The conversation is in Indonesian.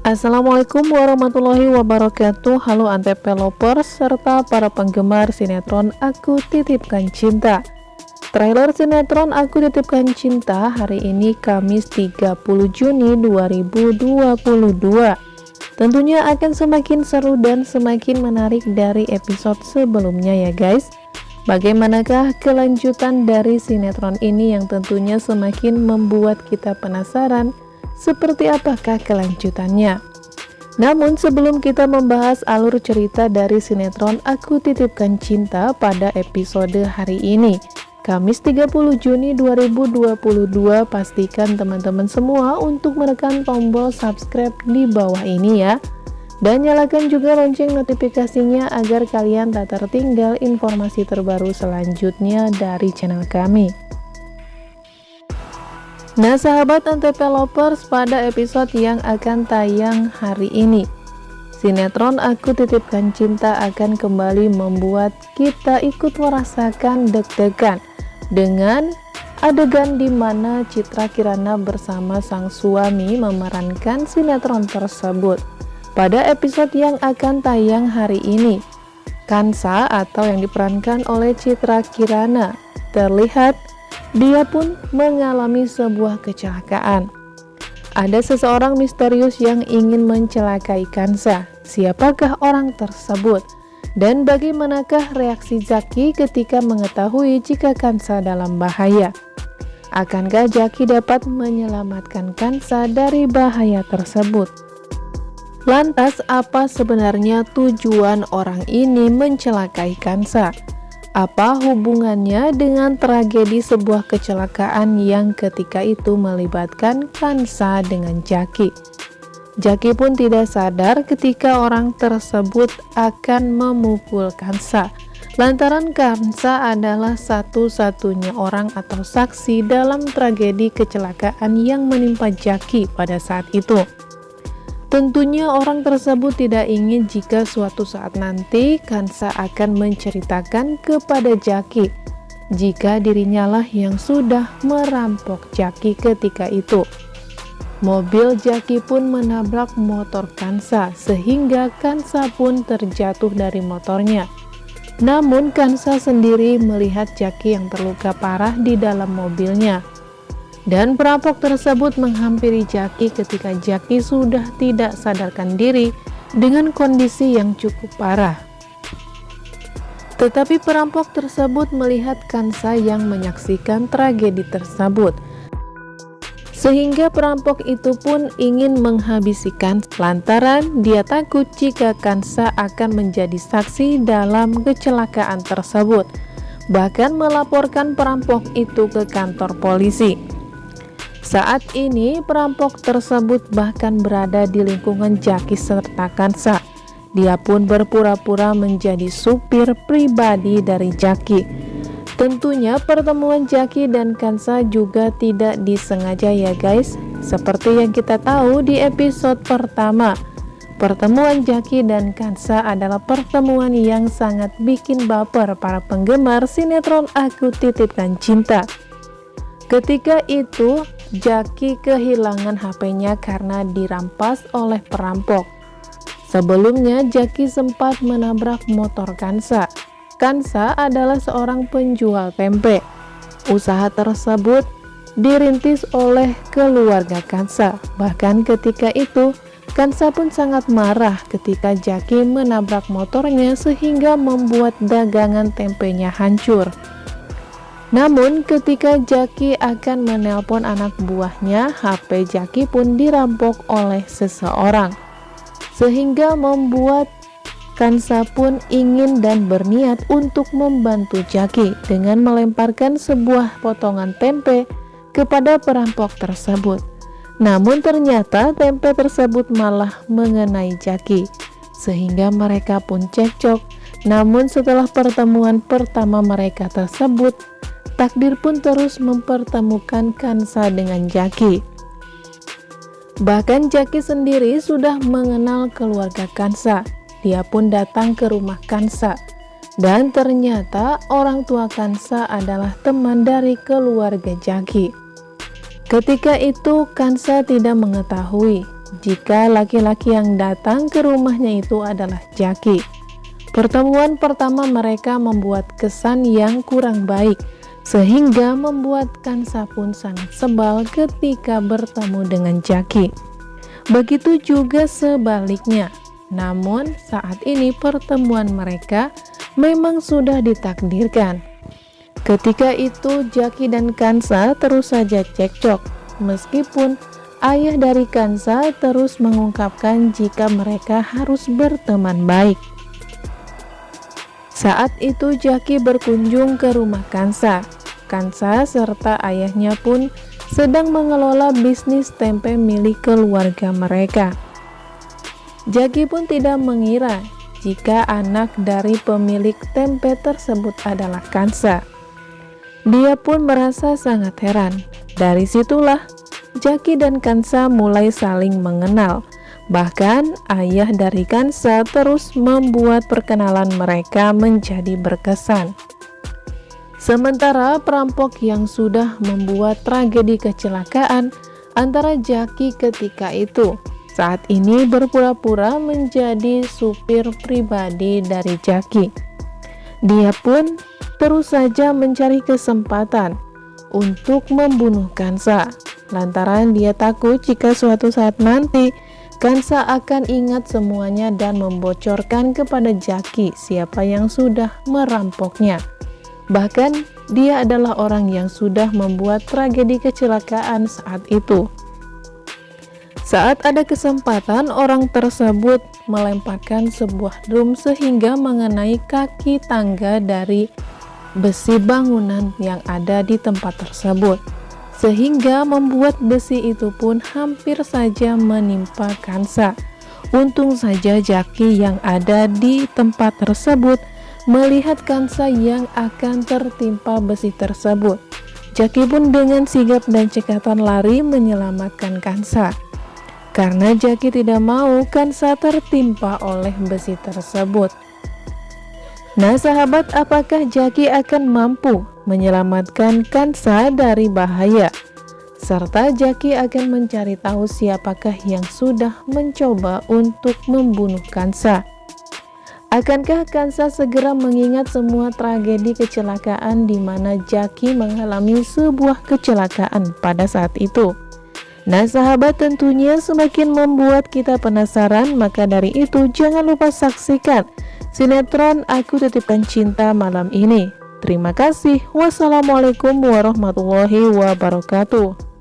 Assalamualaikum warahmatullahi wabarakatuh. Halo Antep lovers serta para penggemar sinetron Aku Titipkan Cinta. Trailer sinetron Aku Titipkan Cinta hari ini Kamis 30 Juni 2022 tentunya akan semakin seru dan semakin menarik dari episode sebelumnya ya guys. Bagaimanakah kelanjutan dari sinetron ini yang tentunya semakin membuat kita penasaran seperti apakah kelanjutannya. Namun sebelum kita membahas alur cerita dari sinetron Aku Titipkan Cinta pada episode hari ini, Kamis 30 Juni 2022, pastikan teman-teman semua untuk menekan tombol subscribe di bawah ini ya. Dan nyalakan juga lonceng notifikasinya agar kalian tak tertinggal informasi terbaru selanjutnya dari channel kami. Nah sahabat Antep lovers, pada episode yang akan tayang hari ini, sinetron Aku Titipkan Cinta akan kembali membuat kita ikut merasakan deg-degan dengan adegan di mana Citra Kirana bersama sang suami memerankan sinetron tersebut. Pada episode yang akan tayang hari ini, Kansa atau yang diperankan oleh Citra Kirana terlihat dia pun mengalami sebuah kecelakaan. Ada seseorang misterius yang ingin mencelakai Kansa. Siapakah orang tersebut? Dan bagaimanakah reaksi Zaki ketika mengetahui jika Kansa dalam bahaya? Akankah Zaki dapat menyelamatkan Kansa dari bahaya tersebut? Lantas apa sebenarnya tujuan orang ini mencelakai Kansa? Apa hubungannya dengan tragedi sebuah kecelakaan yang ketika itu melibatkan Kansa dengan Zaki? Zaki pun tidak sadar ketika orang tersebut akan memukul Kansa, lantaran Kansa adalah satu-satunya orang atau saksi dalam tragedi kecelakaan yang menimpa Zaki pada saat itu. Tentunya orang tersebut tidak ingin jika suatu saat nanti Kansa akan menceritakan kepada Zaki jika dirinya lah yang sudah merampok Zaki ketika itu. Mobil Zaki pun menabrak motor Kansa sehingga Kansa pun terjatuh dari motornya. Namun Kansa sendiri melihat Zaki yang terluka parah di dalam mobilnya. Dan perampok tersebut menghampiri Zaki ketika Zaki sudah tidak sadarkan diri dengan kondisi yang cukup parah. Tetapi perampok tersebut melihat Kansa yang menyaksikan tragedi tersebut. Sehingga perampok itu pun ingin menghabisi Kansa lantaran dia takut jika Kansa akan menjadi saksi dalam kecelakaan tersebut. Bahkan melaporkan perampok itu ke kantor polisi. Saat ini perampok tersebut bahkan berada di lingkungan Zaki serta Kansa. Dia pun berpura-pura menjadi supir pribadi dari Zaki. Tentunya pertemuan Zaki dan Kansa juga tidak disengaja ya guys. Seperti yang kita tahu di episode pertama, pertemuan Zaki dan Kansa adalah pertemuan yang sangat bikin baper para penggemar sinetron Aku Titipkan Cinta. Ketika itu Zaki kehilangan HP-nya karena dirampas oleh perampok. Sebelumnya Zaki sempat menabrak motor Kansa. Kansa adalah seorang penjual tempe. Usaha tersebut dirintis oleh keluarga Kansa. Bahkan ketika itu Kansa pun sangat marah ketika Zaki menabrak motornya sehingga membuat dagangan tempenya hancur. Namun ketika Zaki akan menelpon anak buahnya, HP Zaki pun dirampok oleh seseorang. Sehingga membuat Kansa pun ingin dan berniat untuk membantu Zaki dengan melemparkan sebuah potongan tempe kepada perampok tersebut. Namun ternyata tempe tersebut malah mengenai Zaki, sehingga mereka pun cekcok. Namun setelah pertemuan pertama mereka tersebut, takdir pun terus mempertemukan Kansa dengan Zaki. Bahkan Zaki sendiri sudah mengenal keluarga Kansa. Dia pun datang ke rumah Kansa. Dan ternyata orang tua Kansa adalah teman dari keluarga Zaki. Ketika itu Kansa tidak mengetahui jika laki-laki yang datang ke rumahnya itu adalah Jaki. Pertemuan pertama mereka membuat kesan yang kurang baik, sehingga membuat Kansa pun sangat sebal ketika bertemu dengan Jaki. Begitu juga sebaliknya. Namun saat ini pertemuan mereka memang sudah ditakdirkan. Ketika itu Jaki dan Kansa terus saja cekcok, meskipun ayah dari Kansa terus mengungkapkan jika mereka harus berteman baik. Saat itu Jaki berkunjung ke rumah Kansa. Kansa serta ayahnya pun sedang mengelola bisnis tempe milik keluarga mereka. Jaki pun tidak mengira jika anak dari pemilik tempe tersebut adalah Kansa. Dia pun merasa sangat heran. Dari situlah Jaki dan Kansa mulai saling mengenal. Bahkan ayah dari Kansa terus membuat perkenalan mereka menjadi berkesan. Sementara perampok yang sudah membuat tragedi kecelakaan antara Jaki ketika itu, saat ini berpura-pura menjadi supir pribadi dari Jaki. Dia pun terus saja mencari kesempatan untuk membunuh Kansa, lantaran dia takut jika suatu saat nanti Kansa akan ingat semuanya dan membocorkan kepada Jaki siapa yang sudah merampoknya. Bahkan dia adalah orang yang sudah membuat tragedi kecelakaan saat itu. Saat ada kesempatan, orang tersebut melemparkan sebuah drum sehingga mengenai kaki tangga dari besi bangunan yang ada di tempat tersebut, sehingga membuat besi itu pun hampir saja menimpa Kansa. Untung saja Jaki yang ada di tempat tersebut melihat Kansa yang akan tertimpa besi tersebut. Jaki pun dengan sigap dan cekatan lari menyelamatkan Kansa. Karena Jaki tidak mau Kansa tertimpa oleh besi tersebut. Nah sahabat, apakah Jaki akan mampu menyelamatkan Kansa dari bahaya? Serta Jaki akan mencari tahu siapakah yang sudah mencoba untuk membunuh Kansa. Akankah Kansa segera mengingat semua tragedi kecelakaan di mana Jaki mengalami sebuah kecelakaan pada saat itu? Nah sahabat, tentunya semakin membuat kita penasaran, maka dari itu jangan lupa saksikan sinetron Aku Titipkan Cinta malam ini. Terima kasih. Wassalamualaikum warahmatullahi wabarakatuh.